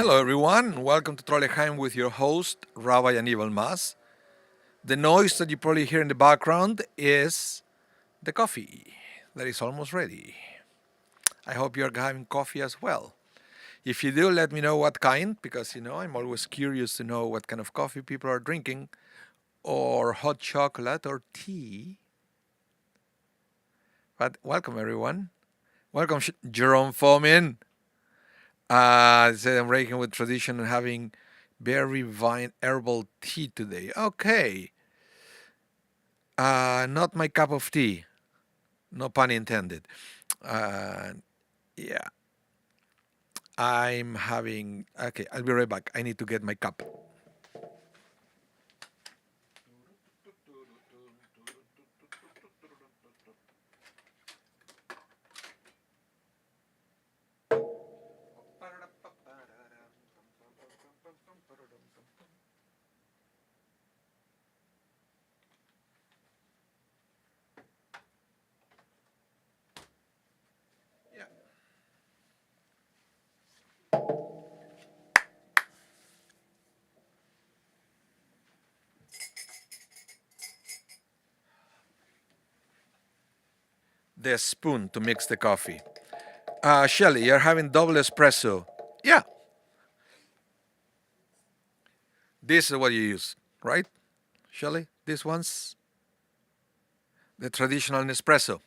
Hello, everyone. Welcome to Trolleyheim with your host, Rabbi Anibal. The noise that you probably hear in the background is the coffee that is almost ready. I hope you're having coffee as well. If you do, let me know what kind, because I'm always curious to know what kind of coffee people are drinking, or hot chocolate or tea. But welcome, everyone. Welcome, Jerome Fomin. Said I'm breaking with tradition and having berry vine herbal tea today. Okay. Not my cup of tea. No pun intended. Uh, yeah. I'm having. Okay, I'll be right back. I need to get my cup. The spoon to mix the coffee. Shelly, you're having double espresso. Yeah, this is what you use, right? Shelly, this one's the traditional Nespresso.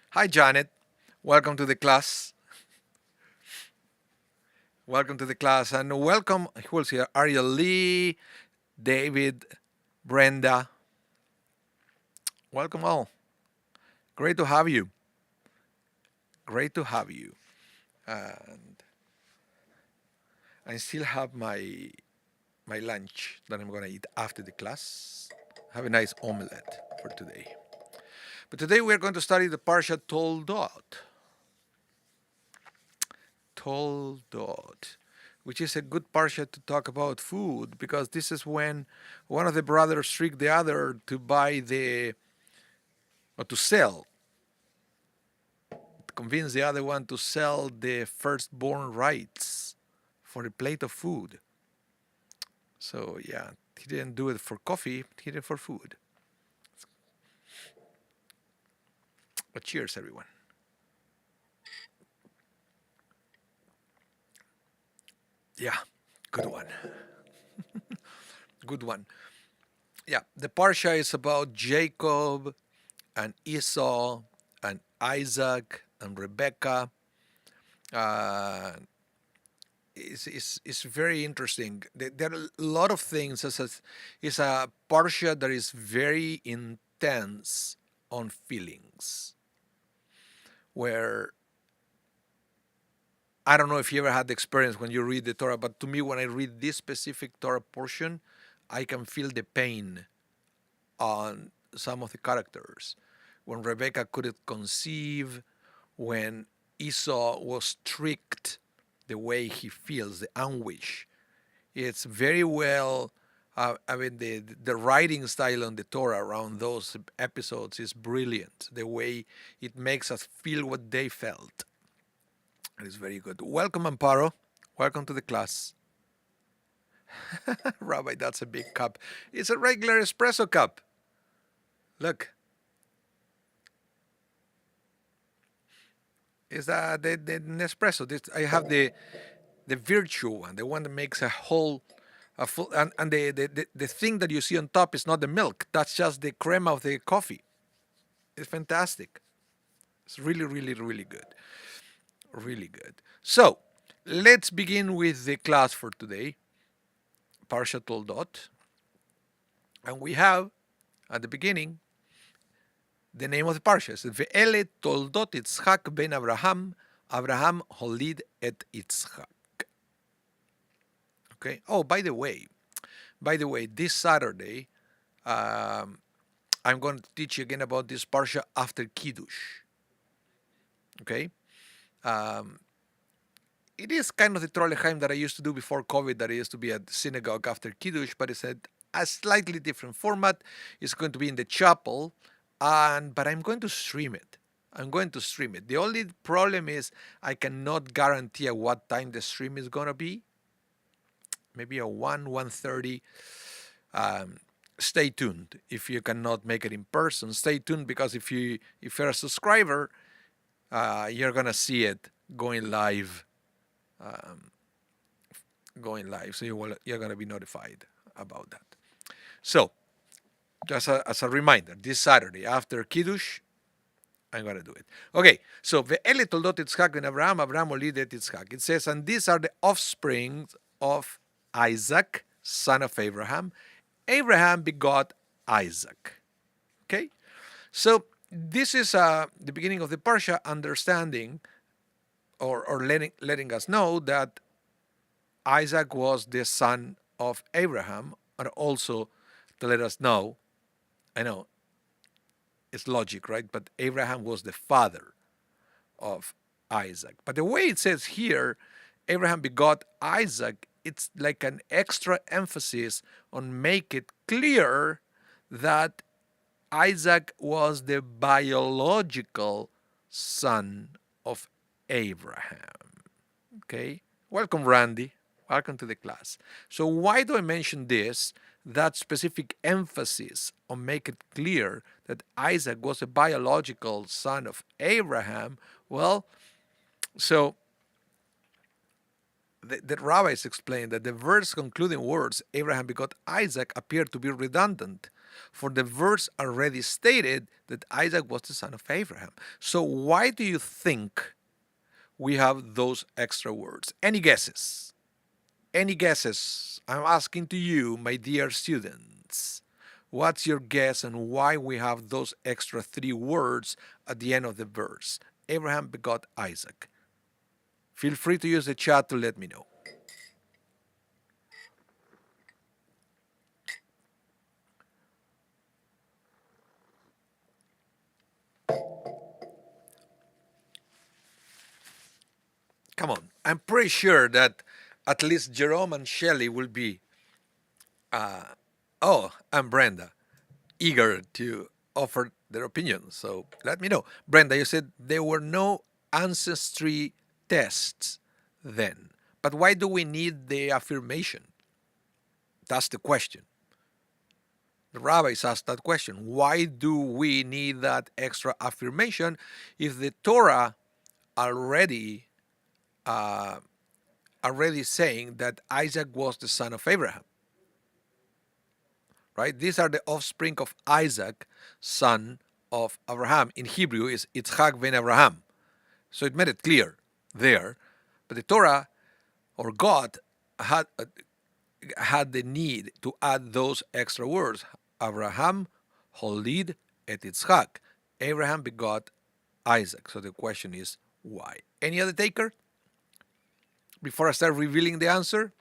Hi, Janet. Welcome to the class. Welcome to the class. And welcome, who's here? Ariel Lee, David, Brenda. Welcome all. Great to have you. Great to have you. And I still have my lunch that I'm going to eat after the class. Have a nice omelette for today. But today we're going to study the Parsha Toldot. Toldot, which is a good Parsha to talk about food, because this is when one of the brothers tricked the other to to sell, to convince the other one to sell the firstborn rights for a plate of food. So yeah, he didn't do it for coffee, he did it for food. But cheers, everyone. Yeah, good one. Good one. Yeah, the Parsha is about Jacob and Esau and Isaac and Rebecca. It's very interesting. There are a lot of things. It's a Parsha that is very intense on feelings, where I don't know if you ever had the experience when you read the Torah, but to me, when I read this specific Torah portion, I can feel the pain on some of the characters. When Rebecca couldn't conceive, when Esau was tricked, the way he feels, the anguish. It's very well, the writing style on the Torah around those episodes is brilliant. The way it makes us feel what they felt. It is very good. Welcome, Amparo. Welcome to the class. Rabbi, that's a big cup. It's a regular espresso cup. Look. Is that the Nespresso? I have the virtual one, the one that makes a full, and the thing that you see on top is not the milk. That's just the crema of the coffee. It's fantastic. It's really, really, really good. Really good. So, let's begin with the class for today, Parsha Toldot. And we have, at the beginning, the name of the parsha is Ve'ele Toldot Yitzchak ben Abraham, Abraham holid et Yitzchak. Okay. Oh, by the way, this Saturday, I'm going to teach you again about this parsha after Kiddush. Okay. It is kind of the Trolleyheim that I used to do before COVID, that I used to be at the synagogue after Kiddush, but it's a slightly different format. It's going to be in the chapel. But I'm going to stream it. The only problem is I cannot guarantee at what time the stream is going to be. maybe a 1:30. Um, Stay tuned. If you cannot make it in person, stay tuned, because if you're a subscriber, you're gonna see it going live, um, So you're gonna be notified about that. So just as a reminder, this Saturday after Kiddush, I'm going to do it. Okay, so Ve'ele Toldot Yitzchak ben Abraham, Abraham olid Yitzchak. It says, and these are the offspring of Isaac, son of Abraham. Abraham begot Isaac. Okay, so this is the beginning of the Parsha, understanding or letting us know that Isaac was the son of Abraham, and also to let us know, I know it's logic, right? But Abraham was the father of Isaac. But the way it says here, Abraham begot Isaac, it's like an extra emphasis on make it clear that Isaac was the biological son of Abraham. Okay? Welcome, Randy. Welcome to the class. So why do I mention this? That specific emphasis on make it clear that Isaac was a biological son of Abraham. Well, so the rabbis explain that the verse concluding words, Abraham begot Isaac, appear to be redundant, for the verse already stated that Isaac was the son of Abraham. So why do you think we have those extra words? Any guesses? Any guesses? I'm asking to you, my dear students. What's your guess on why we have those extra 3 words at the end of the verse? Abraham begot Isaac. Feel free to use the chat to let me know. Come on. I'm pretty sure that at least Jerome and Shelley will be, and Brenda, eager to offer their opinions. So let me know. Brenda, you said there were no ancestry tests then. But why do we need the affirmation? That's the question. The rabbis asked that question. Why do we need that extra affirmation if the Torah already saying that Isaac was the son of Abraham? Right? These are the offspring of Isaac, son of Abraham. In Hebrew, is Yitzchak ben Abraham. So it made it clear there. But the Torah, or God, had the need to add those extra words. Abraham holid et Yitzchak. Abraham begot Isaac. So the question is, why? Any other taker? Before I start revealing the answer?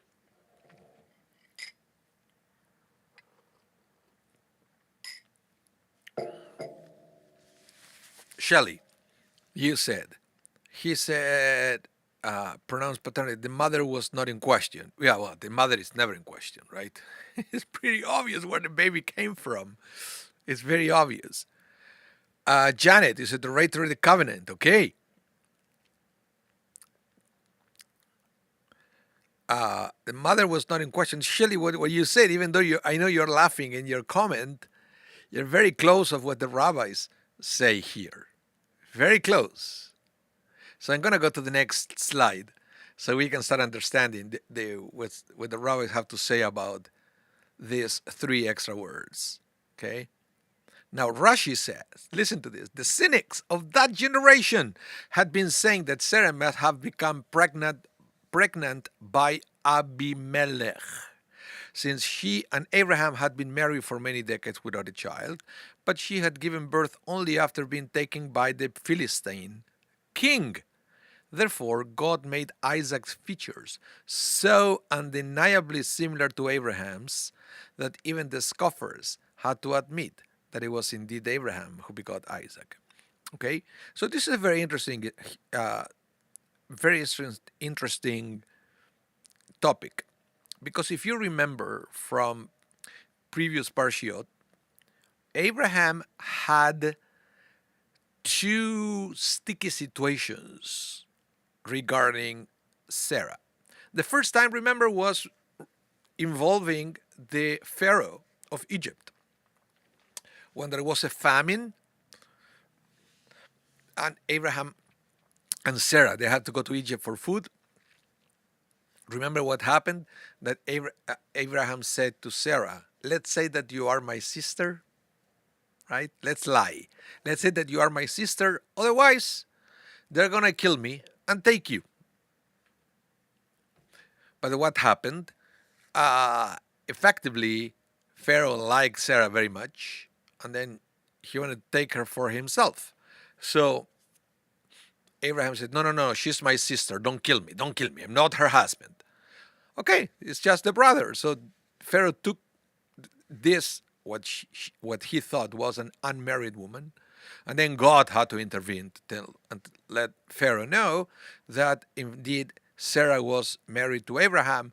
Shelley, you said. He said, pronounced paternity. The mother was not in question. Yeah, well, the mother is never in question, right? It's pretty obvious where the baby came from. It's very obvious. Janet, is it the right to the covenant? Okay. The mother was not in question. Shelley, what you said, even though I know you're laughing in your comment, you're very close of what the rabbis say here. Very close. So I'm going to go to the next slide so we can start understanding what the rabbis have to say about these 3 extra words. Okay? Now Rashi says, listen to this, the cynics of that generation had been saying that Sarah must have become pregnant by Abimelech, since she and Abraham had been married for many decades without a child, but she had given birth only after being taken by the Philistine king. Therefore, God made Isaac's features so undeniably similar to Abraham's that even the scoffers had to admit that it was indeed Abraham who begot Isaac. Okay, so this is a very interesting topic, because if you remember from previous parshiot, Abraham had 2 sticky situations regarding Sarah. The first time, remember, was involving the Pharaoh of Egypt. When there was a famine, and Abraham and Sarah, they had to go to Egypt for food. Remember what happened? That Abraham said to Sarah, let's say that you are my sister, right? Let's lie. Let's say that you are my sister. Otherwise, they're going to kill me and take you. But what happened? Effectively, Pharaoh liked Sarah very much, and then he wanted to take her for himself. So Abraham said, no, no, no, she's my sister. Don't kill me. Don't kill me. I'm not her husband. Okay, it's just the brother. So Pharaoh took this, what he thought was an unmarried woman, and then God had to intervene to tell and let Pharaoh know that indeed Sarah was married to Abraham,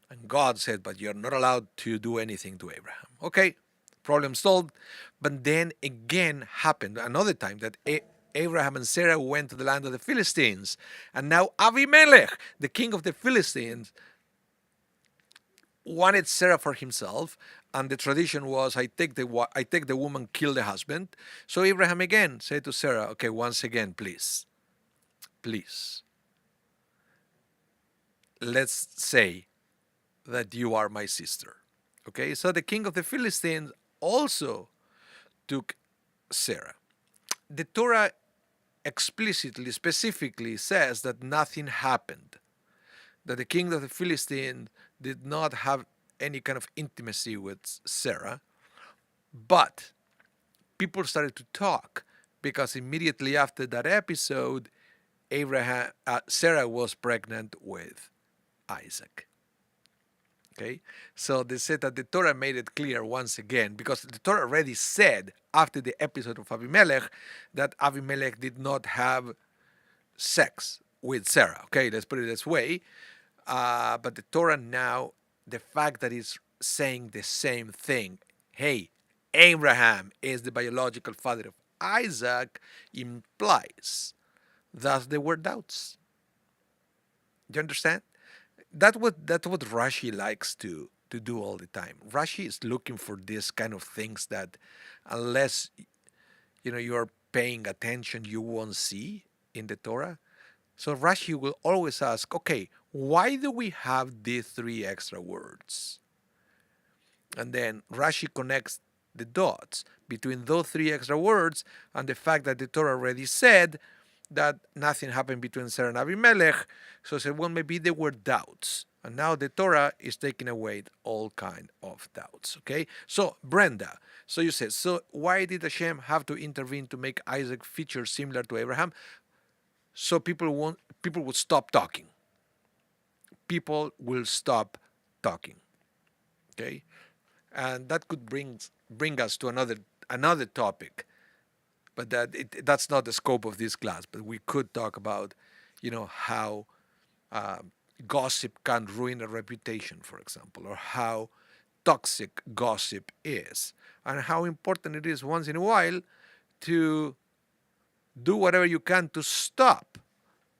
and God said, but you're not allowed to do anything to Abraham. Okay, problem solved. But then again happened another time that Abraham and Sarah went to the land of the Philistines, and now Abimelech, the king of the Philistines, wanted Sarah for himself, and the tradition was, I take the woman, kill the husband. So Abraham again said to Sarah, okay, once again, please, let's say that you are my sister. Okay, so the king of the Philistines also took Sarah. The Torah explicitly, specifically says that nothing happened, that the king of the Philistines did not have any kind of intimacy with Sarah, but people started to talk because immediately after that episode, Sarah was pregnant with Isaac. Okay, so they said that the Torah made it clear once again, because the Torah already said after the episode of Abimelech that Abimelech did not have sex with Sarah. Okay, let's put it this way. But the Torah now, the fact that it's saying the same thing, hey, Abraham is the biological father of Isaac, implies that there were doubts. Do you understand? That's what Rashi likes to do all the time. Rashi is looking for this kind of things that, unless you're paying attention, you won't see in the Torah. So Rashi will always ask, okay, why do we have these three extra words? And then Rashi connects the dots between those three extra words and the fact that the Torah already said that nothing happened between Sarah and Abimelech. So he said, well, maybe there were doubts. And now the Torah is taking away all kind of doubts. Okay? So, Brenda, so you said, so why did Hashem have to intervene to make Isaac feature similar to Abraham? So people would stop talking. People will stop talking. Okay? And that could bring us to another topic. But that's not the scope of this class. But we could talk about, how gossip can ruin a reputation, for example, or how toxic gossip is, and how important it is once in a while to do whatever you can to stop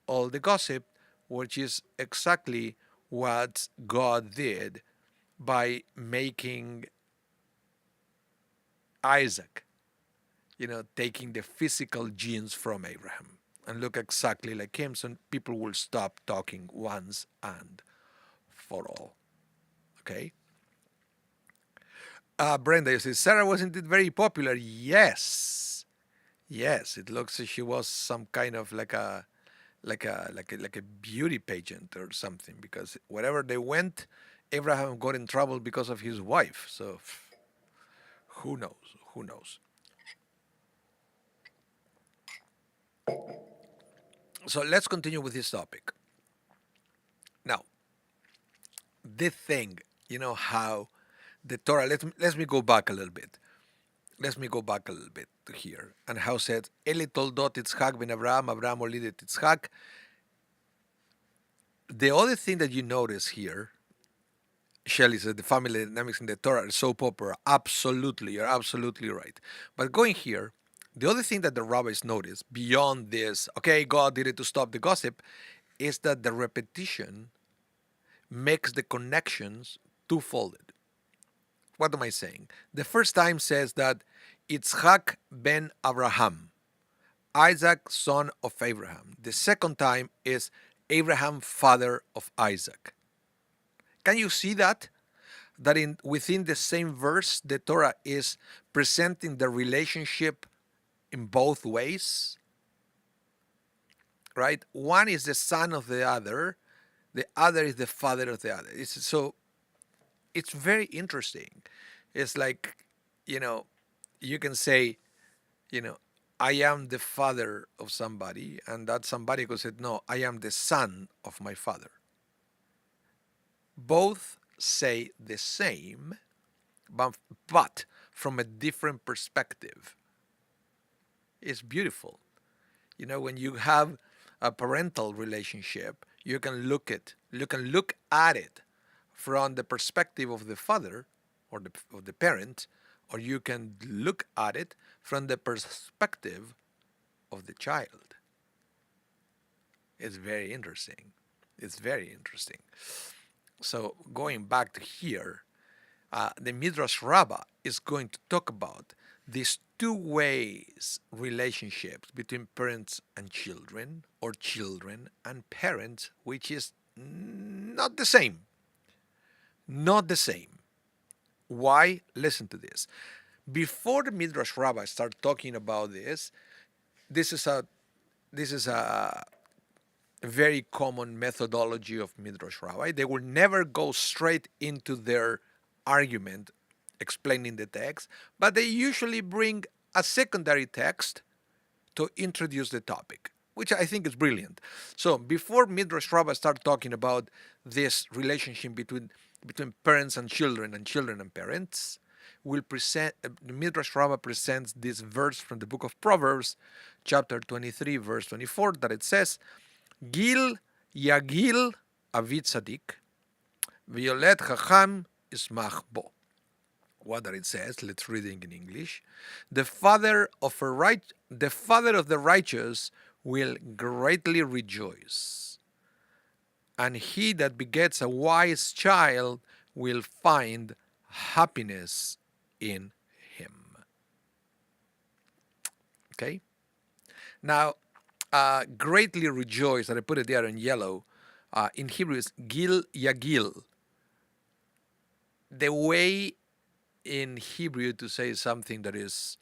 all the gossip, which is exactly what God did by making Isaac, taking the physical genes from Abraham and look exactly like him, so people will stop talking once and for all. Okay? Brenda, you say, Sarah wasn't it very popular? Yes. It looks like she was some kind of like a beauty pageant or something, because wherever they went, Abraham got in trouble because of his wife. So who knows? So let's continue with this topic. Now, this thing, how the Torah, let me go back a little bit. To here. And how said, Eli Toldot Yitzhak ben Abraham, Abraham olidet Yitzhak. The other thing that you notice here, Shelley said the family dynamics in the Torah are so popular. Absolutely, you're absolutely right. But going here, the other thing that the rabbis notice beyond this, okay, God did it to stop the gossip, is that the repetition makes the connections two-folded. What am I saying? The first time says that Yitzhak ben Abraham, Isaac, son of Abraham. The second time is Abraham, father of Isaac. Can you see that? That within the same verse, the Torah is presenting the relationship in both ways, right? One is the son of the other is the father of the other. It's very interesting. It's like, you can say, I am the father of somebody, and that somebody could say, no, I am the son of my father. Both say the same, but from a different perspective. It's beautiful. When you have a parental relationship, you can look at it from the perspective of the father or of the parent, or you can look at it from the perspective of the child. It's very interesting. So going back to here, the Midrash Rabbah is going to talk about these two ways relationships between parents and children, or children and parents, which is not the same. Not the same. Why? Listen to this. Before the Midrash Rabbah start talking about this is a very common methodology of Midrash Rabbah. They will never go straight into their argument explaining the text, but they usually bring a secondary text to introduce the topic, which I think is brilliant. So before Midrash Rabbah start talking about this relationship between parents and children and parents, the Midrash Rabbah presents this verse from the book of Proverbs, chapter 23, verse 24, that it says, Gil Yagil Avi Tzadik, Violet Chacham Ismach Bo. What that it says, let's read it in English. The father of the righteous will greatly rejoice, and he that begets a wise child will find happiness in him. Okay? Now, greatly rejoice, and I put it there in yellow, in Hebrew is Gil Yagil. The way in Hebrew to say something that is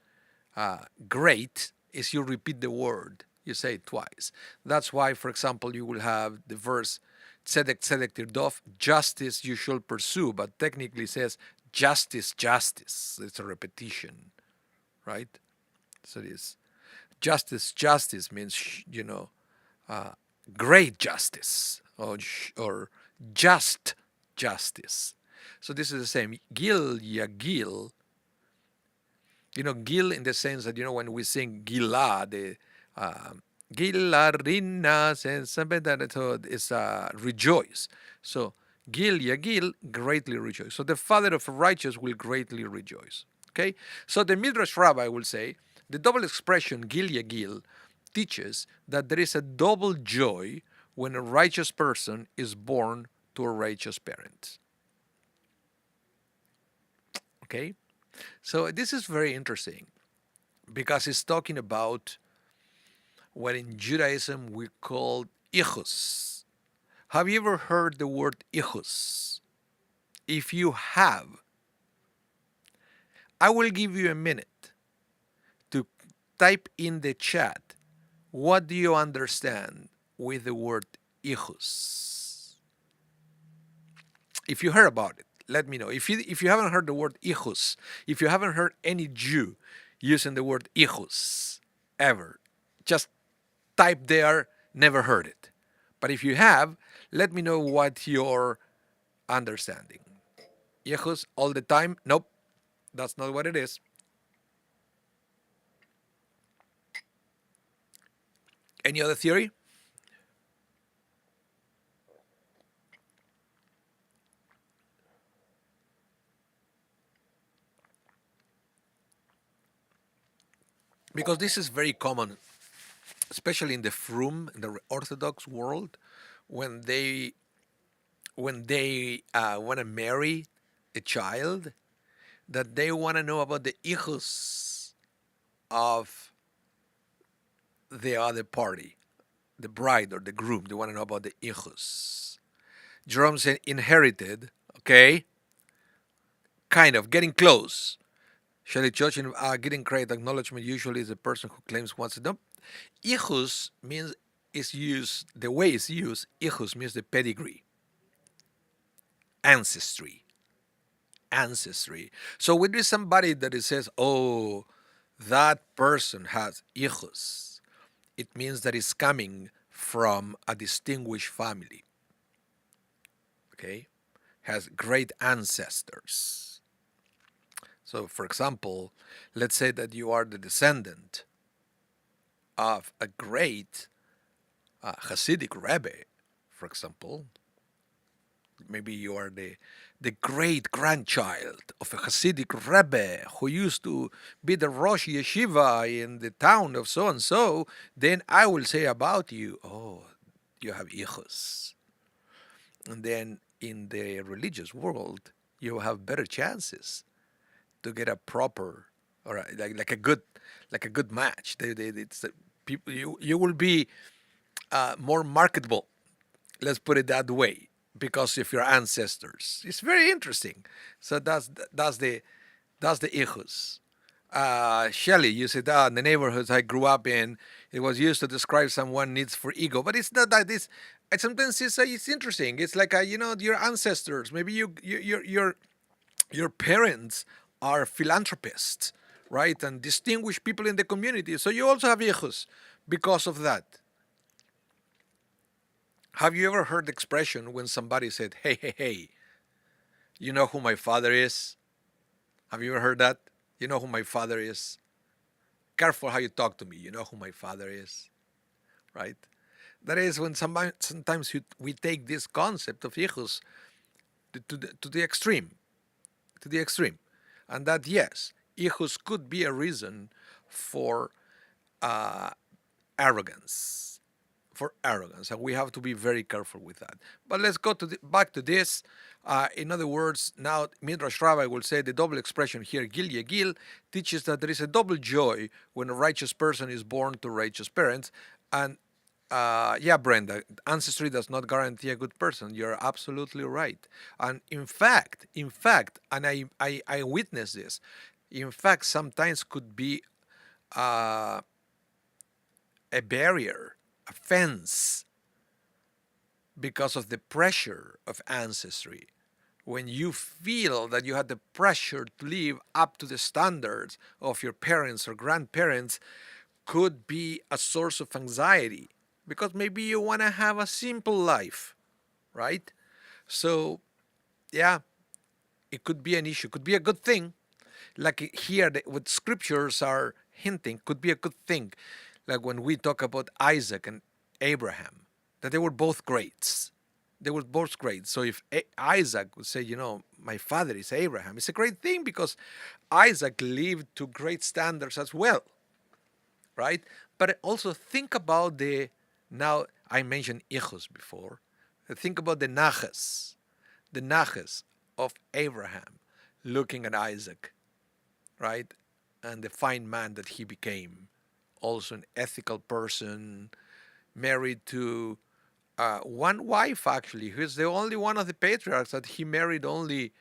great is you repeat the word. You say it twice. That's why, for example, you will have the verse Tzedek Tzedek Tirdof, justice you shall pursue, but technically says justice, justice. It's a repetition, right? So it is justice, justice means, great justice or just justice. So this is the same. Gil Yagil. Gil in the sense that, when we sing Gila, the Gilarina, so it's rejoice. So Gil Yagil, greatly rejoice. So the father of a righteous will greatly rejoice. Okay? So the Midrash Rabbah will say, the double expression Gil Yagil teaches that there is a double joy when a righteous person is born to a righteous parent. Okay? So this is very interesting because it's talking about what in Judaism we call ichus. Have you ever heard the word ichus? If you have, I will give you a minute to type in the chat, what do you understand with the word ichus? If you heard about it, let me know. If you haven't heard the word ichus, if you haven't heard any Jew using the word ichus ever, just type there, never heard it. But if you have, let me know what your understanding. Ichus all the time? Nope, that's not what it is. Any other theory? Because this is very common, especially in the Frum, in the Orthodox world, when they want to marry a child, that they want to know about the hijos of the other party, the bride or the groom. They want to know about the hijos. Jerome said inherited, okay, kind of, getting close. Shall judge in getting credit acknowledgement usually is the person who claims wants to know. Hijos means is used, the way it's used, hijos means the pedigree, ancestry, ancestry. So when there's somebody that it says, oh, that person has hijos, it means that it's coming from a distinguished family, okay? Has great ancestors. So, for example, let's say that you are the descendant of a great Hasidic Rebbe, for example. Maybe you are the great grandchild of a Hasidic Rebbe who used to be the Rosh Yeshiva in the town of so and so. Then I will say about you, oh, you have hijos. And then in the religious world, you have better chances to get a proper or like a good match. It's people you will be more marketable. Let's put it that way, because of your ancestors. It's very interesting. So that's the hijos. Shelley, you said, in the neighborhoods I grew up in, it was used to describe someone's needs for ego, but it's not that. Sometimes it's interesting. It's like your ancestors. Maybe your parents are philanthropists, right, and distinguished people in the community. So you also have hijos because of that. Have you ever heard the expression when somebody said, hey, hey, hey, you know who my father is? Have you ever heard that? You know who my father is? Careful how you talk to me. You know who my father is, right? That is when sometimes we take this concept of hijos to the extreme, to the extreme. And that, yes, hijos could be a reason for uh, arrogance, and we have to be very careful with that. But let's go back to this. In other words, now Midrash Rabbi will say the double expression here, Gil Yegil, teaches that there is a double joy when a righteous person is born to righteous parents. And yeah, Brenda, ancestry does not guarantee a good person. You're absolutely right. And in fact, and I witnessed this, in fact, sometimes could be uh, a barrier, a fence, because of the pressure of ancestry. When you feel that you have the pressure to live up to the standards of your parents or grandparents, could be a source of anxiety, because maybe you want to have a simple life, right? So, yeah, it could be an issue, could be a good thing. Like here, what scriptures are hinting, could be a good thing. Like when we talk about Isaac and Abraham, that they were both greats. They were both great. So if Isaac would say, my father is Abraham, it's a great thing because Isaac lived to great standards as well, right? But also think about now I mentioned hijos before. Think about the naches of Abraham looking at Isaac, right? And the fine man that he became. Also an ethical person, married to one wife, actually, who's the only one of the patriarchs that he married only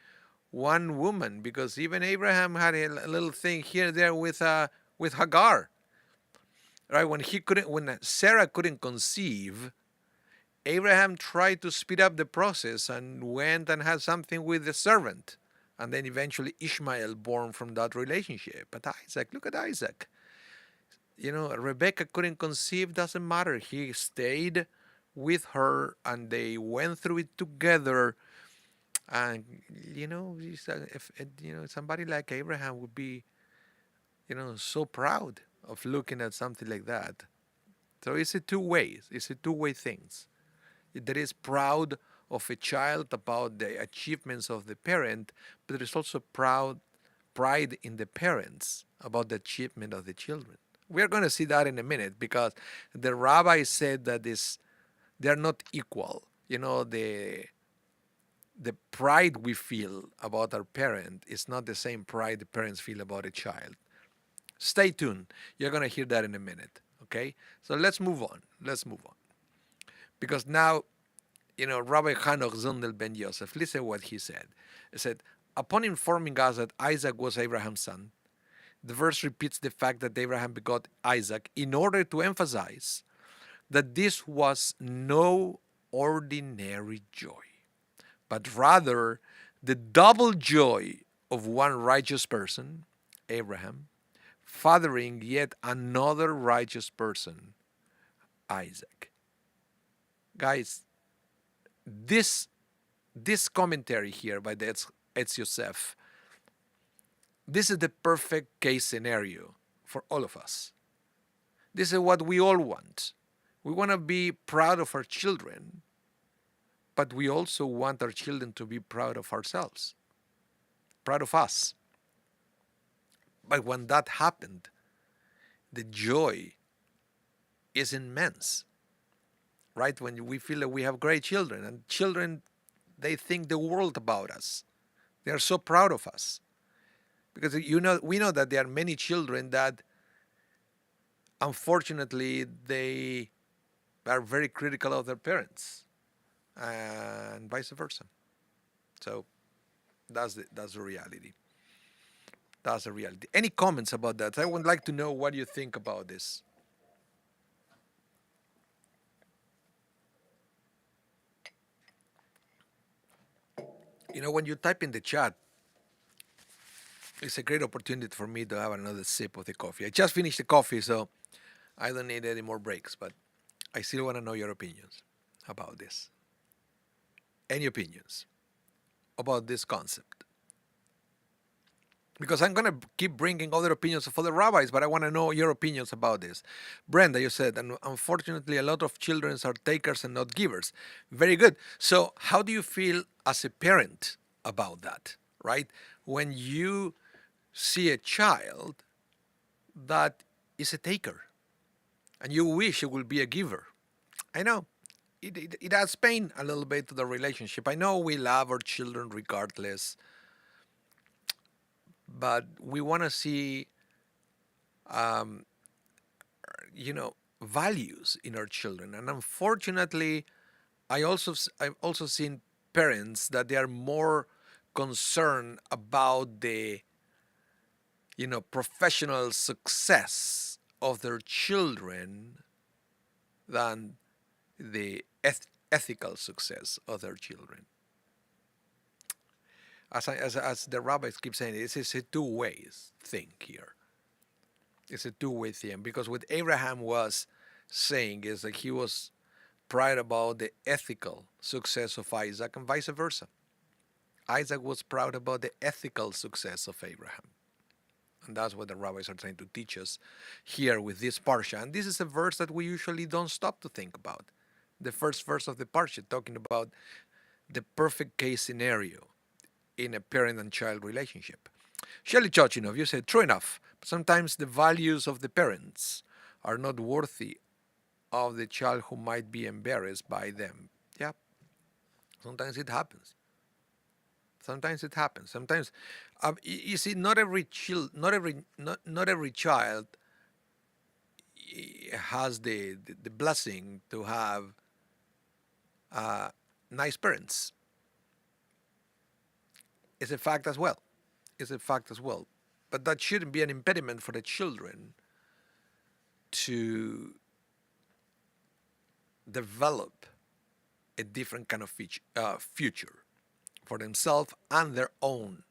one woman, because even Abraham had a little thing here and there with Hagar, right? When Sarah couldn't conceive, Abraham tried to speed up the process and went and had something with the servant, and then eventually Ishmael born from that relationship. But Isaac, look at Isaac. Rebecca couldn't conceive, doesn't matter. He stayed with her and they went through it together. And, if somebody like Abraham would be, so proud of looking at something like that. So it's a two-way. It's a two-way things. There is proud of a child about the achievements of the parent, but there is also pride in the parents about the achievement of the children. We're going to see that in a minute, because the rabbi said that they're not equal. The the pride we feel about our parent is not the same pride the parents feel about a child. Stay tuned. You're going to hear that in a minute. Okay? So let's move on. Let's move on. Because now, Rabbi Hanoch Zundel ben Yosef, listen what he said. He said, upon informing us that Isaac was Abraham's son, the verse repeats the fact that Abraham begot Isaac in order to emphasize that this was no ordinary joy, but rather the double joy of one righteous person, Abraham, fathering yet another righteous person, Isaac. Guys, this commentary here by the Etz Yosef, this is the perfect case scenario for all of us. This is what we all want. We want to be proud of our children, but we also want our children to be proud of ourselves, proud of us. But when that happened, the joy is immense, right? When we feel that we have great children, and children, they think the world about us. They are so proud of us. Because we know that there are many children that, unfortunately, they are very critical of their parents, and vice versa. So that's the reality. That's the reality. Any comments about that? I would like to know what you think about this. When you type in the chat, it's a great opportunity for me to have another sip of the coffee. I just finished the coffee, so I don't need any more breaks, but I still want to know your opinions about this. Any opinions about this concept? Because I'm going to keep bringing other opinions of other rabbis, but I want to know your opinions about this. Brenda, you said, and unfortunately, a lot of children are takers and not givers. Very good. So how do you feel as a parent about that, right? When you see a child that is a taker and you wish it will be a giver. I know it adds pain a little bit to the relationship. I know we love our children regardless, but we want to see, values in our children. And unfortunately, I've also seen parents that they are more concerned about the professional success of their children than the ethical success of their children. As the rabbis keep saying, this is a two-way thing here. It's a two-way thing, because what Abraham was saying is that he was proud about the ethical success of Isaac and vice versa. Isaac was proud about the ethical success of Abraham. And that's what the rabbis are trying to teach us here with this parsha. And this is a verse that we usually don't stop to think about. The first verse of the parsha, talking about the perfect case scenario in a parent and child relationship. Shelley Chochinov, you said, true enough. Sometimes the values of the parents are not worthy of the child who might be embarrassed by them. Yeah, sometimes it happens. Sometimes, you see, not every child has the blessing to have nice parents. It's a fact as well. But that shouldn't be an impediment for the children to develop a different kind of future for themselves and their own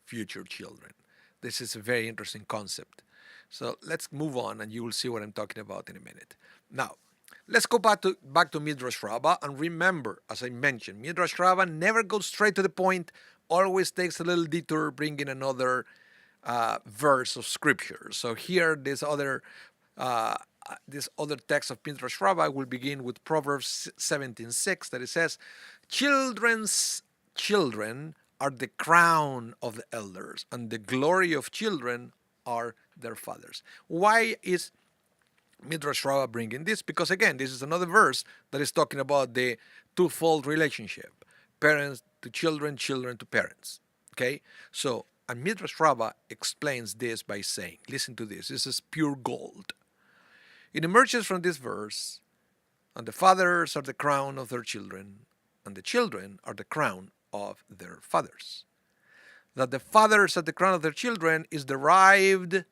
future children. This is a very interesting concept. So let's move on, and you will see what I'm talking about in a minute. Now, let's go back to Midrash Rabbah, and remember, as I mentioned, Midrash Rabbah never goes straight to the point, always takes a little detour, bringing another verse of scripture. So here, this other text of Midrash Rabbah will begin with Proverbs 17:6, that it says, children's children are the crown of the elders, and the glory of children are their fathers. Why is Midrash Rabbah bringing this? Because again, this is another verse that is talking about the twofold relationship. parents to children, children to parents. Okay? So, and Midrash Rabbah explains this by saying, listen to this, this is pure gold. It emerges from this verse, and the fathers are the crown of their children, and the children are the crown of their fathers. That the fathers are the crown of their children is derived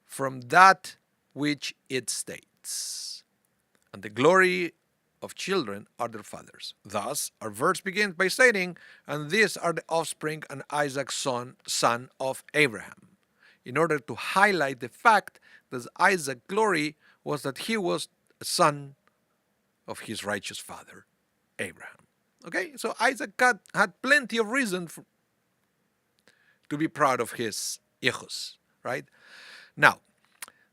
from that which it states. And the glory of children are their fathers. Thus, our verse begins by stating, and these are the offspring and Isaac's son of Abraham, in order to highlight the fact that Isaac's glory was that he was a son of his righteous father, Abraham. Okay, so Isaac had plenty of reason to be proud of his hijos, right? Now,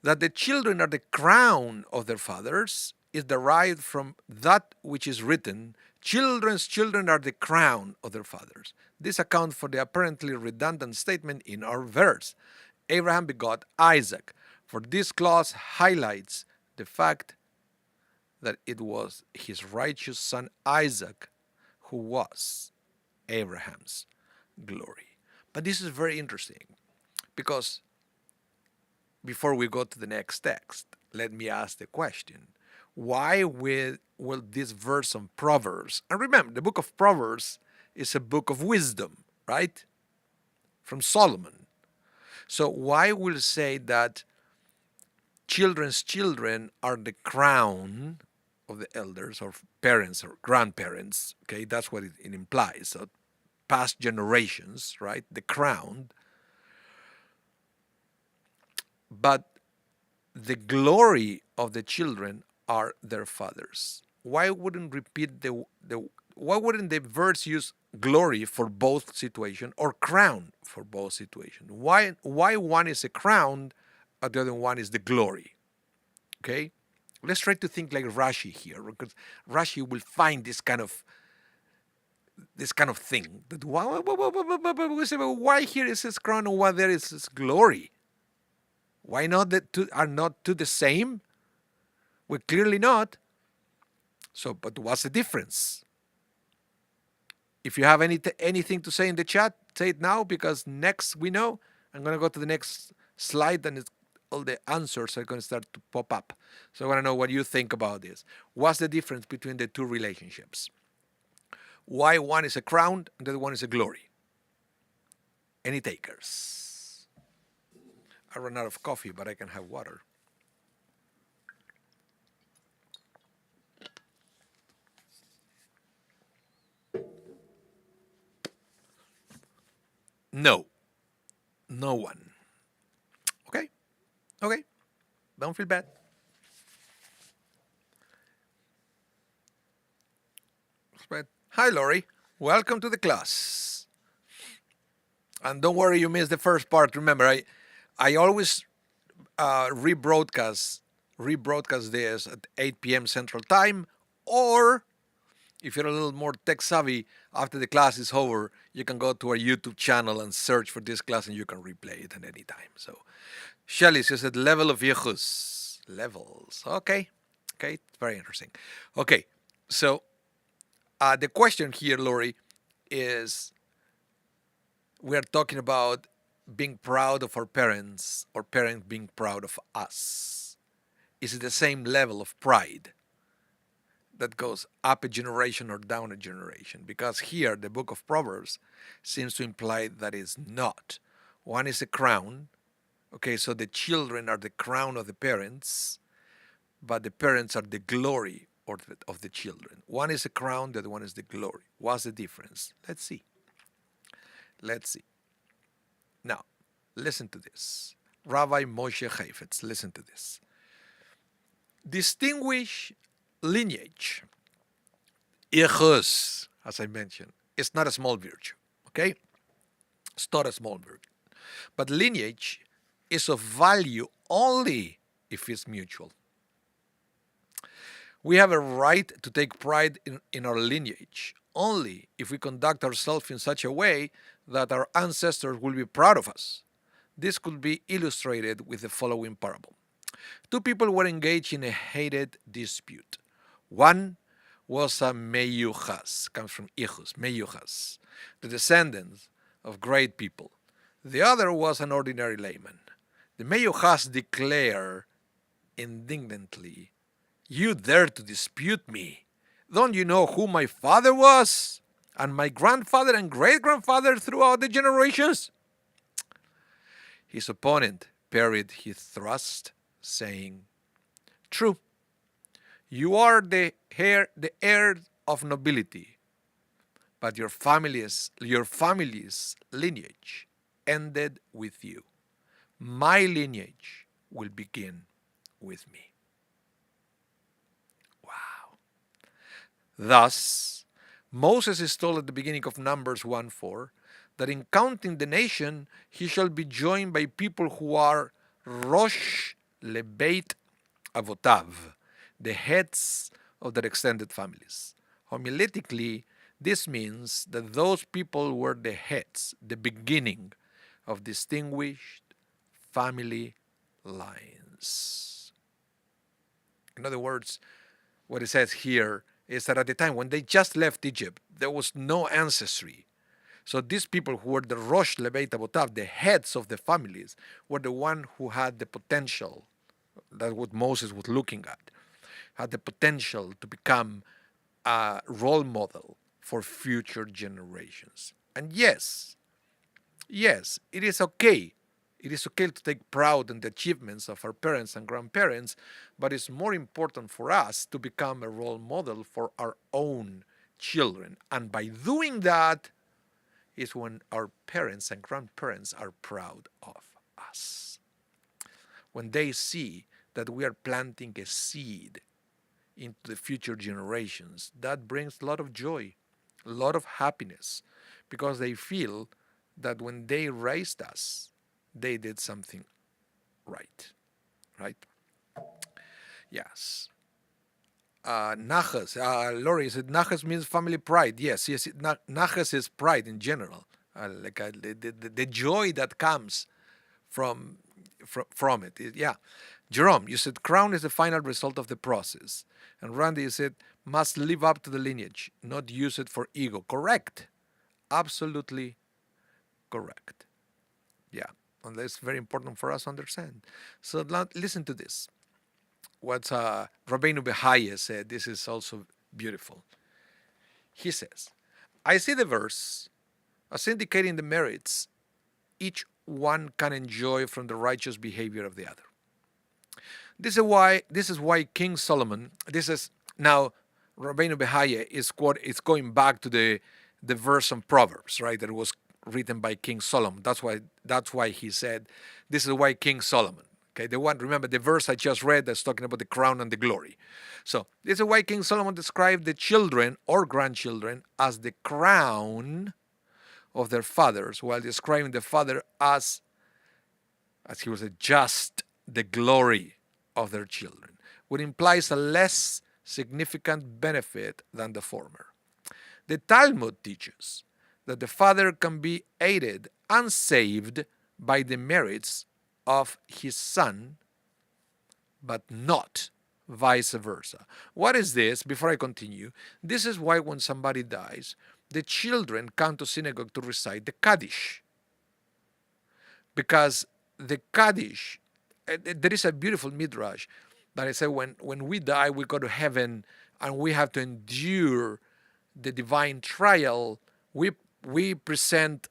that the children are the crown of their fathers is derived from that which is written, children's children are the crown of their fathers. This accounts for the apparently redundant statement in our verse, Abraham begot Isaac. For this clause highlights the fact that it was his righteous son Isaac who was Abraham's glory. But this is very interesting because before we go to the next text, let me ask the question, why will this verse on Proverbs, and remember, the book of Proverbs is a book of wisdom, right? From Solomon. So why will it say that children's children are the crown of the elders or parents or grandparents? Okay, that's what it implies. So past generations, right? The crown. But the glory of the children are their fathers. Why wouldn't why wouldn't the verse use glory for both situations or crown for both situations? Why one is a crown and the other one is the glory? Okay? Let's try to think like Rashi here, because Rashi will find this kind of thing. That why here is his crown and why there is his glory? Why not the two are not two the same? Well, clearly not. So, but what's the difference? If you have anything to say in the chat, say it now, because next we know. I'm going to go to the next slide and all the answers are going to start to pop up. So I want to know what you think about this. What's the difference between the two relationships? Why one is a crown and the other one is a glory? Any takers? I ran out of coffee, but I can have water. No. No one. Okay. Okay. Don't feel bad. Hi, Lori. Welcome to the class. And don't worry, you missed the first part. Remember, I always rebroadcast this at 8 p.m. Central Time, or if you're a little more tech savvy, after the class is over, you can go to our YouTube channel and search for this class and you can replay it at any time. So, Shelly said level of yichus. Levels. Okay. Okay. It's very interesting. Okay. So, the question here, Lori, is we are talking about being proud of our parents or parents being proud of us. Is it the same level of pride that goes up a generation or down a generation? Because here the book of Proverbs seems to imply that it's not. One is a crown. Okay, so the children are the crown of the parents, but the parents are the glory of the children. One is a crown, the other one is the glory. What's the difference? Let's see. Now, listen to this. Rabbi Moshe Heifetz, listen to this. Distinguish lineage. Ichus, as I mentioned, it's not a small virtue, okay? It's not a small virtue. But lineage is of value only if it's mutual. We have a right to take pride in our lineage only if we conduct ourselves in such a way that our ancestors will be proud of us. This could be illustrated with the following parable. Two people were engaged in a heated dispute. One was a meyuchas, comes from ichus, meyuchas, the descendants of great people. The other was an ordinary layman. The meyuchas declare indignantly, "You dare to dispute me? Don't you know who my father was? And my grandfather and great-grandfather throughout the generations?" His opponent parried his thrust, saying, "True, you are the heir of nobility, but your family's lineage ended with you. My lineage will begin with me." Wow. Thus, Moses is told at the beginning of Numbers 1:4 that in counting the nation, he shall be joined by people who are Rosh Lebeit Avotav, the heads of their extended families. Homiletically, this means that those people were the heads, the beginning of distinguished family lines. In other words, what it says here is that at the time when they just left Egypt, there was no ancestry. So these people who were the Rosh Lebeit Avotav, the heads of the families, were the one who had the potential, that's what Moses was looking at, had the potential to become a role model for future generations. And yes, it is okay. It is okay to take pride in the achievements of our parents and grandparents, but it's more important for us to become a role model for our own children. And by doing that is when our parents and grandparents are proud of us. When they see that we are planting a seed into the future generations, that brings a lot of joy, a lot of happiness, because they feel that when they raised us, they did something right. Right? Yes. Naches, Lori said Naches means family pride. Yes, Naches is pride in general, the joy that comes from it. Yeah. Jerome, you said crown is the final result of the process. And Randy, you said must live up to the lineage, not use it for ego. Correct. Absolutely correct. Yeah. And that's very important for us to understand. So listen to this. What Rabbeinu Behaye said, this is also beautiful. He says, I see the verse as indicating the merits each one can enjoy from the righteous behavior of the other. This is why King Solomon, this is now Rabbeinu Behaye is going back to the verse on Proverbs, right? That was written by King Solomon. That's why he said, this is why King Solomon. Okay, remember the verse I just read that's talking about the crown and the glory. So this is why King Solomon described the children or grandchildren as the crown of their fathers, while describing the father as he was just the glory of their children, which implies a less significant benefit than the former. The Talmud teaches that the father can be aided and saved by the merits of his son, but not vice versa. What is this? Before I continue, this is why when somebody dies, the children come to synagogue to recite the Kaddish. Because the Kaddish, there is a beautiful midrash that I say when we die, we go to heaven and we have to endure the divine trial. We present,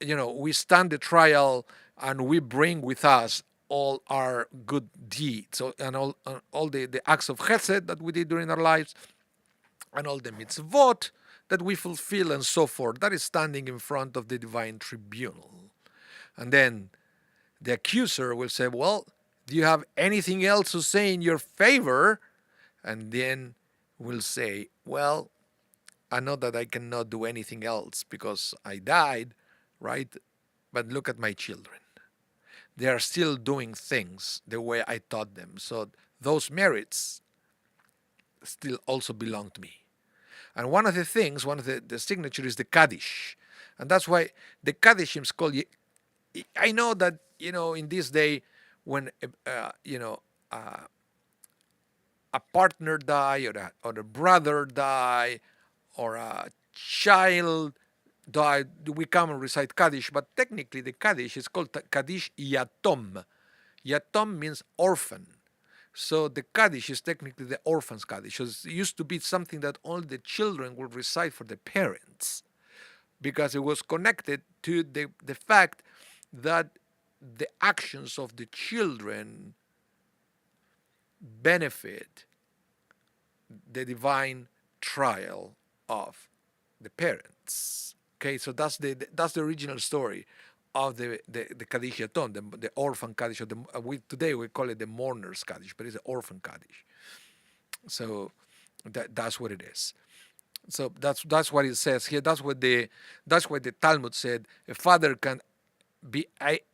we stand the trial and we bring with us all our good deeds and all the acts of chesed that we did during our lives and all the mitzvot that we fulfill and so forth. That is standing in front of the divine tribunal. And then the accuser will say, well, do you have anything else to say in your favor? And then we'll say, well, I know that I cannot do anything else because I died, right? But look at my children. They are still doing things the way I taught them. So those merits still also belong to me. And one of the signature is the Kaddish. And that's why the Kaddish is called, I know that, in this day when, a partner die, or a brother die, or a child die, we come and recite Kaddish, but technically the Kaddish is called Kaddish Yatom. Yatom means orphan. So the Kaddish is technically the orphan's Kaddish. So it used to be something that only the children would recite for the parents, because it was connected to the fact that the actions of the children benefit the divine trial of the parents. Okay, so that's the original story of the Kaddish Yaton, the orphan Kaddish. Or today we call it the mourner's Kaddish, but it's the orphan Kaddish. So that's what it is. So that's what it says here. That's what the Talmud said. A father can be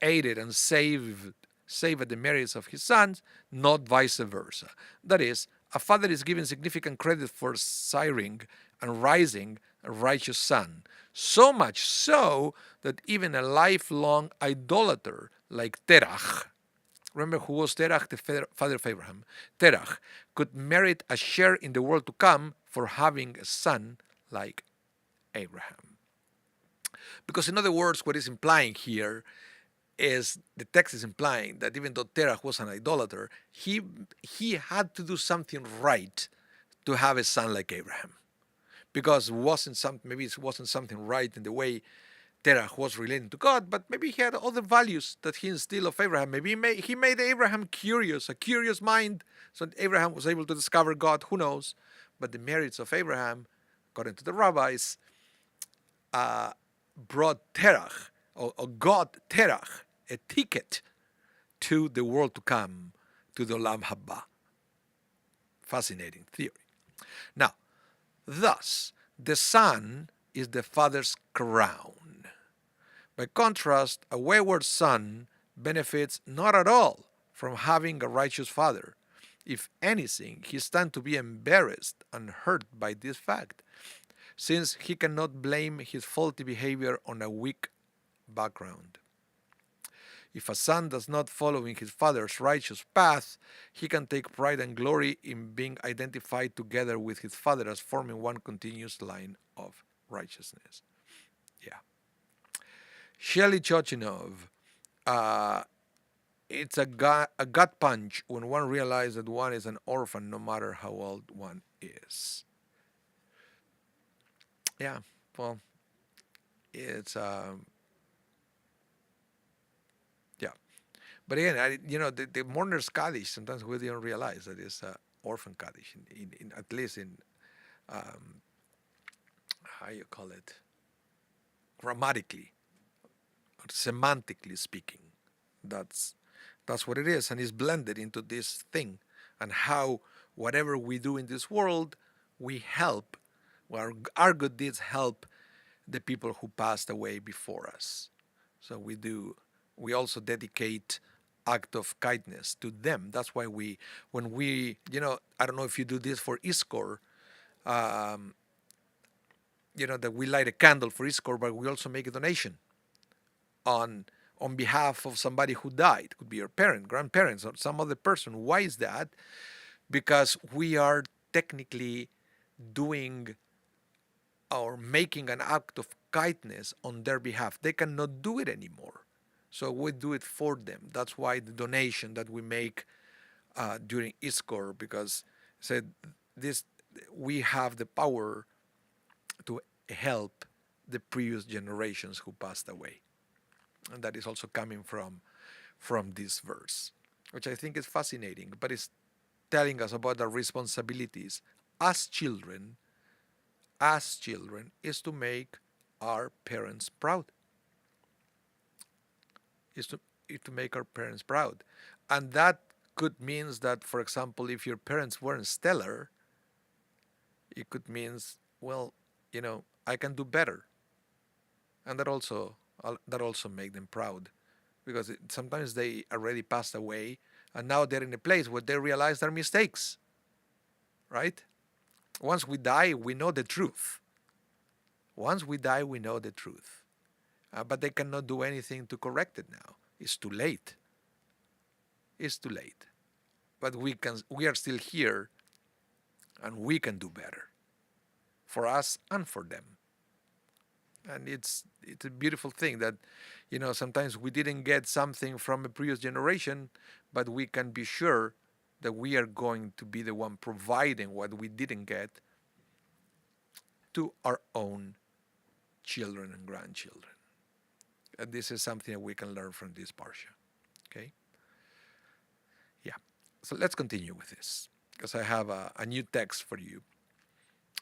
aided and saved at the merits of his sons, not vice versa. That is, a father is given significant credit for siring and raising a righteous son, so much so that even a lifelong idolater like Terach, remember who was Terach, the father of Abraham, Terach could merit a share in the world to come for having a son like Abraham. Because in other words, what is implying here is the text is implying that even though Terach was an idolater, he had to do something right to have a son like Abraham, because it wasn't something right in the way Terach was relating to God, but maybe he had other values that he instilled of Abraham. Maybe he made Abraham curious, a curious mind, so that Abraham was able to discover God. Who knows? But the merits of Abraham, according to the rabbis, brought Terach, or got Terach, a ticket to the world to come, to the Olam Haba. Fascinating theory. Now, thus, the son is the father's crown. By contrast, a wayward son benefits not at all from having a righteous father. If anything, he stands to be embarrassed and hurt by this fact, since he cannot blame his faulty behavior on a weak background. If a son does not follow in his father's righteous path, he can take pride and glory in being identified together with his father as forming one continuous line of righteousness. Yeah. Shelly Chochinov, it's a gut punch when one realizes that one is an orphan no matter how old one is. Yeah, well, it's... But again, the mourner's Kaddish, sometimes we don't realize that it's orphan Kaddish, in at least in, how you call it, grammatically, or semantically speaking. That's what it is, and it's blended into this thing, and how whatever we do in this world, we help, our good deeds help the people who passed away before us. So we also dedicate act of kindness to them. That's why when we, I don't know if you do this for Iskor, that we light a candle for Iskor, but we also make a donation on behalf of somebody who died. It could be your parent, grandparents, or some other person. Why is that? Because we are technically doing or making an act of kindness on their behalf. They cannot do it anymore. So we do it for them. That's why the donation that we make during Iskor, because we have the power to help the previous generations who passed away. And that is also coming from this verse, which I think is fascinating, but it's telling us about our responsibilities as children, is to make our parents proud. Is to make our parents proud. And that could means that, for example, if your parents weren't stellar, it could means, well, I can do better. And that also make them proud, because sometimes they already passed away and now they're in a place where they realize their mistakes, right? Once we die, we know the truth. Once we die, we know the truth. But they cannot do anything to correct it now. It's too late. It's too late. But we are still here and we can do better for us and for them. And it's a beautiful thing that, sometimes we didn't get something from a previous generation, but we can be sure that we are going to be the one providing what we didn't get to our own children and grandchildren. And this is something that we can learn from this parsha. Okay? Yeah. So let's continue with this, because I have a new text for you.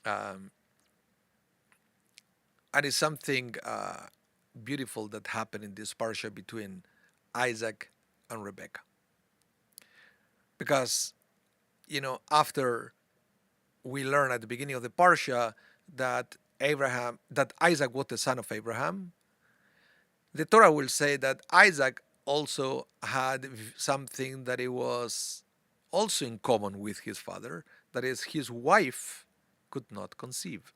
And it's something beautiful that happened in this parsha between Isaac and Rebekah. Because, after we learn at the beginning of the parsha that Isaac was the son of Abraham, the Torah will say that Isaac also had something that it was also in common with his father, that is, his wife could not conceive.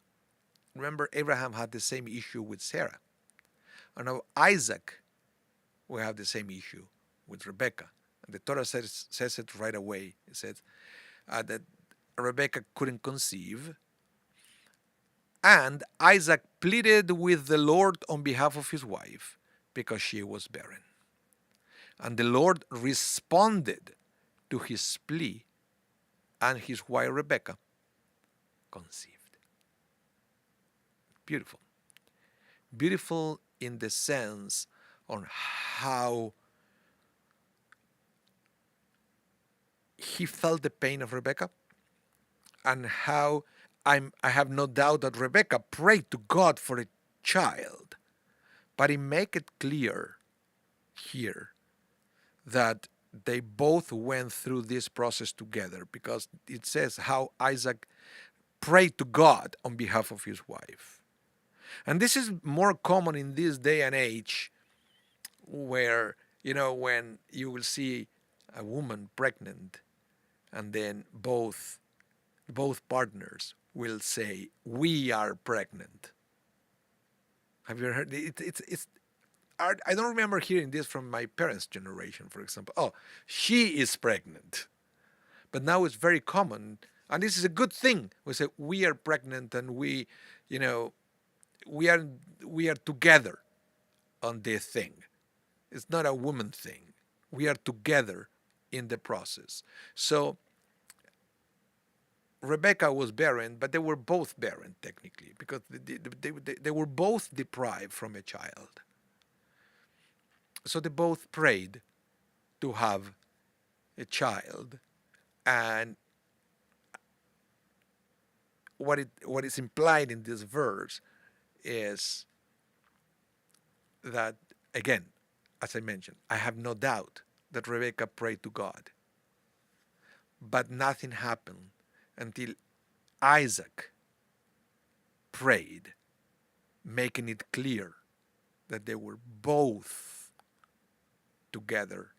Remember, Abraham had the same issue with Sarah. And now Isaac will have the same issue with Rebekah. And the Torah says it right away. It says that Rebekah couldn't conceive, and Isaac pleaded with the Lord on behalf of his wife because she was barren. And the Lord responded to his plea, and his wife Rebekah conceived. Beautiful. Beautiful in the sense on how he felt the pain of Rebekah, and how I have no doubt that Rebekah prayed to God for a child. But he make it clear here that they both went through this process together, because it says how Isaac prayed to God on behalf of his wife. And this is more common in this day and age, where, when you will see a woman pregnant, and then both partners will say, "We are pregnant." Have you heard? It's. I don't remember hearing this from my parents' generation, for example. Oh, she is pregnant. But now it's very common, and this is a good thing. We say we are pregnant, and we are together on this thing. It's not a woman thing. We are together in the process. So Rebekah was barren, but they were both barren technically, because they were both deprived from a child. So they both prayed to have a child, and what is implied in this verse is that, again, as I mentioned, I have no doubt that Rebekah prayed to God, but nothing happened until Isaac prayed, making it clear that they were both together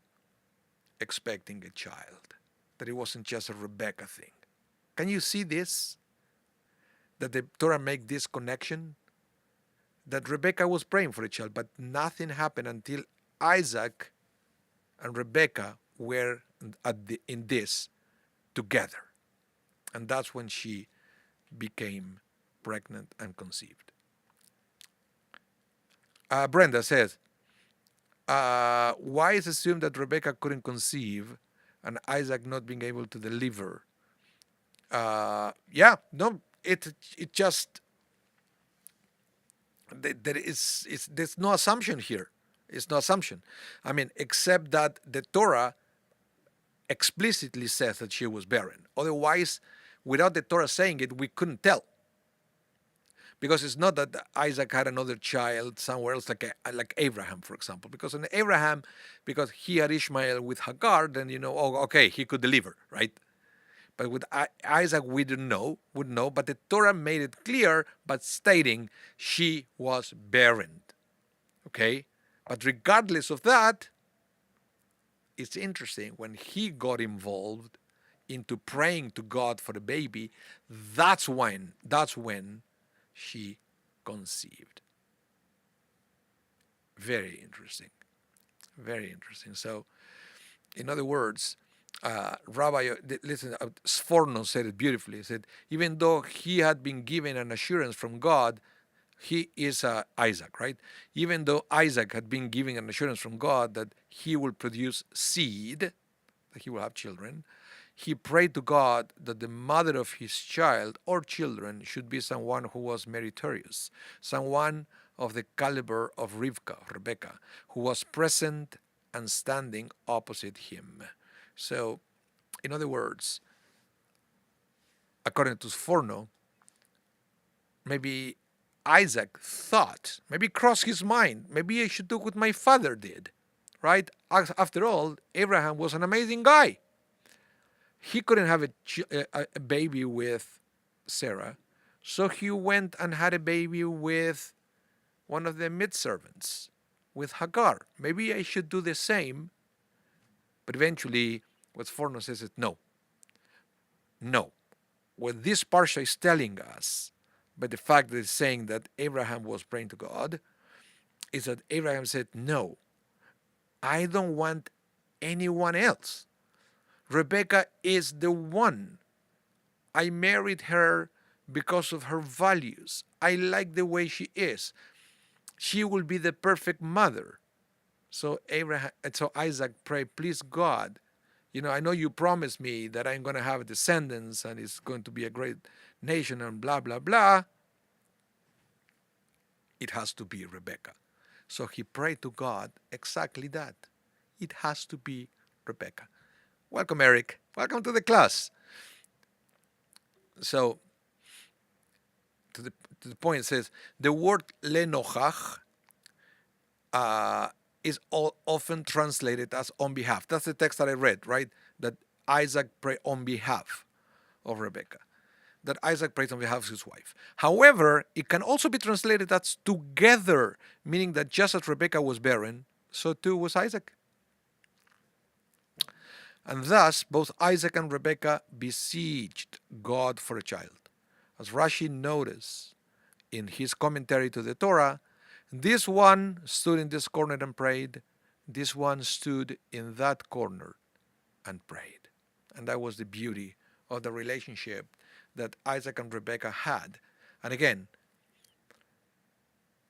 expecting a child, that it wasn't just a Rebekah thing. Can you see this? That the Torah make this connection? That Rebekah was praying for a child, but nothing happened until Isaac and Rebekah were in this together. And that's when she became pregnant and conceived. Brenda says, why is assumed that Rebekah couldn't conceive and Isaac not being able to deliver? It just, there's no assumption here. It's no assumption. I mean, except that the Torah explicitly says that she was barren. Otherwise, without the Torah saying it, we couldn't tell. Because it's not that Isaac had another child somewhere else, like Abraham, for example. Because in Abraham, because he had Ishmael with Hagar, then he could deliver, right? But with Isaac, we wouldn't know. But the Torah made it clear, but stating she was barren. Okay? But regardless of that, it's interesting, when he got involved into praying to God for the baby, that's when she conceived. Very interesting. Very interesting. So, in other words, listen, Sforno said it beautifully. He said, even though he had been given an assurance from God, he is Isaac, right? Even though Isaac had been given an assurance from God that he will produce seed, that he will have children, he prayed to God that the mother of his child or children should be someone who was meritorious, someone of the caliber of Rebecca, who was present and standing opposite him. So, in other words, according to Sforno, maybe Isaac thought, maybe crossed his mind, maybe I should do what my father did, right? After all, Abraham was an amazing guy. He couldn't have a baby with Sarah, so he went and had a baby with one of the maidservants, with Hagar. Maybe I should do the same, but eventually, what Forno says is no. No. What this parsha is telling us, but the fact that it's saying that Abraham was praying to God, is that Abraham said, no, I don't want anyone else. Rebecca is the one. I married her because of her values. I like the way she is. She will be the perfect mother. So Isaac prayed, please God, I know you promised me that I'm going to have descendants and it's going to be a great nation and blah, blah, blah. It has to be Rebecca. So he prayed to God exactly that. It has to be Rebecca. Welcome, Eric. Welcome to the class. So, to the point, it says, the word lenochach is often translated as on behalf. That's the text that I read, right? That Isaac prayed on behalf of Rebecca. That Isaac prays on behalf of his wife. However, it can also be translated as together, meaning that just as Rebecca was barren, so too was Isaac. And thus, both Isaac and Rebecca besieged God for a child. As Rashi noticed in his commentary to the Torah, this one stood in this corner and prayed. This one stood in that corner and prayed. And that was the beauty of the relationship that Isaac and Rebecca had. And again,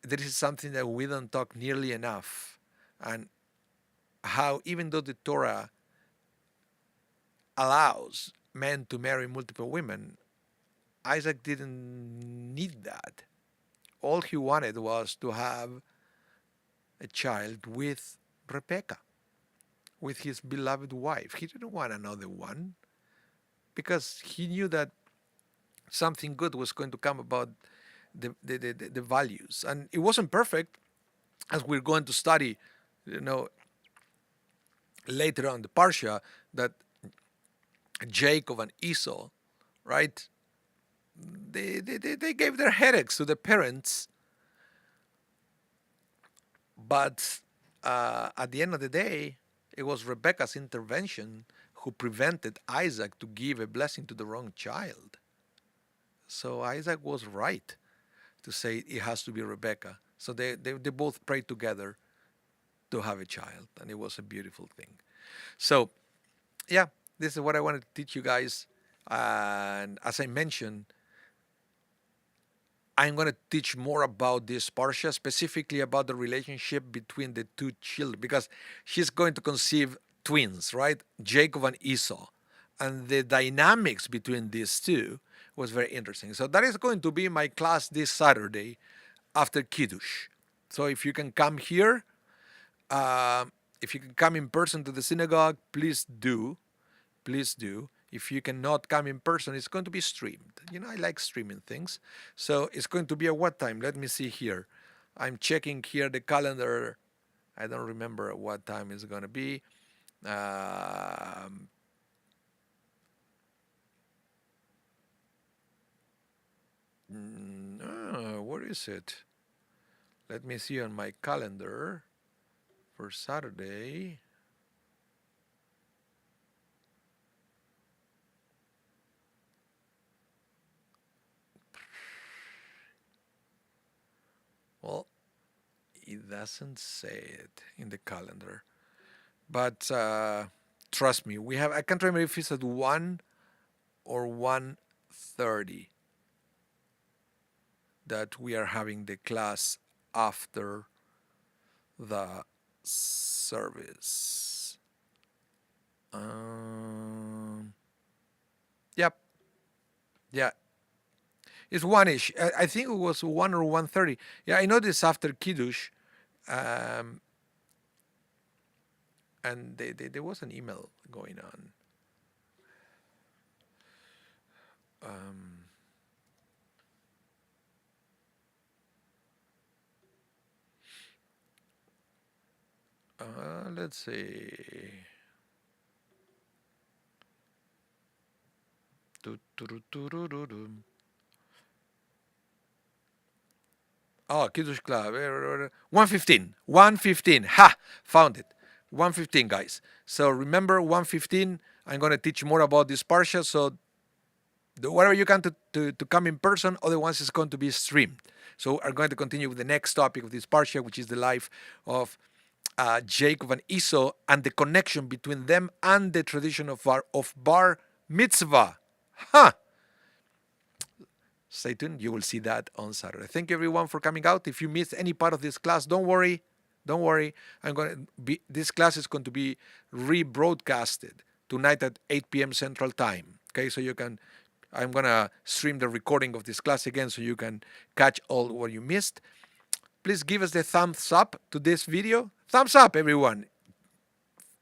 this is something that we don't talk nearly enough. And how even though the Torah allows men to marry multiple women, Isaac didn't need that. All he wanted was to have a child with Rebecca, with his beloved wife. He didn't want another one because he knew that something good was going to come about the values. And it wasn't perfect, as we're going to study, later on the Parsha, that Jacob and Esau, right? They gave their headaches to the parents, but at the end of the day, it was Rebecca's intervention who prevented Isaac to give a blessing to the wrong child. So Isaac was right to say it has to be Rebecca. So they both prayed together to have a child, and it was a beautiful thing. So, yeah, this is what I wanted to teach you guys. And as I mentioned, I'm going to teach more about this Parsha, specifically about the relationship between the two children, because she's going to conceive twins, right? Jacob and Esau. And the dynamics between these two was very interesting. So that is going to be my class this Saturday after Kiddush. So if you can come here, if you can come in person to the synagogue, please do. Please do. If you cannot come in person, it's going to be streamed. I like streaming things. So it's going to be at what time? Let me see here. I'm checking here the calendar. I don't remember at what time it's going to be. Where is it? Let me see on my calendar for Saturday. Well, it doesn't say it in the calendar. But Trust me, we have. I can't remember if it's at 1 or 1:30 that we are having the class after the service. Yep. Yeah. It's 1-ish. I think it was 1 or 1:30. Yeah, I know this after Kiddush. Um, and there was an email going on. Um, let's see. Oh, Kiddush Club. 1:15. 1:15. Ha! Found it. 1:15, guys. So remember, 1:15, I'm going to teach more about this parsha. So whatever you can to come in person, otherwise it's going to be streamed. So we're going to continue with the next topic of this parsha, which is the life of Jacob and Esau and the connection between them and the tradition of bar mitzvah. Huh! Stay tuned. You will see that on Saturday. Thank you, everyone, for coming out. If you missed any part of this class, don't worry. Don't worry. This class is going to be rebroadcasted tonight at 8 p.m. Central Time. Okay, so I'm going to stream the recording of this class again so you can catch all what you missed. Please give us the thumbs up to this video. Thumbs up, everyone.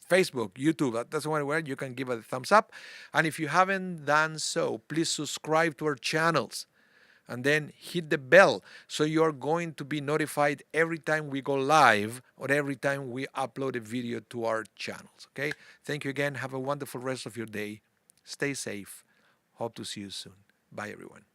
Facebook, YouTube, that's one where you can give a thumbs up. And if you haven't done so, please subscribe to our channels and then hit the bell so you're going to be notified every time we go live or every time we upload a video to our channels. Okay? Thank you again. Have a wonderful rest of your day. Stay safe. Hope to see you soon. Bye, everyone.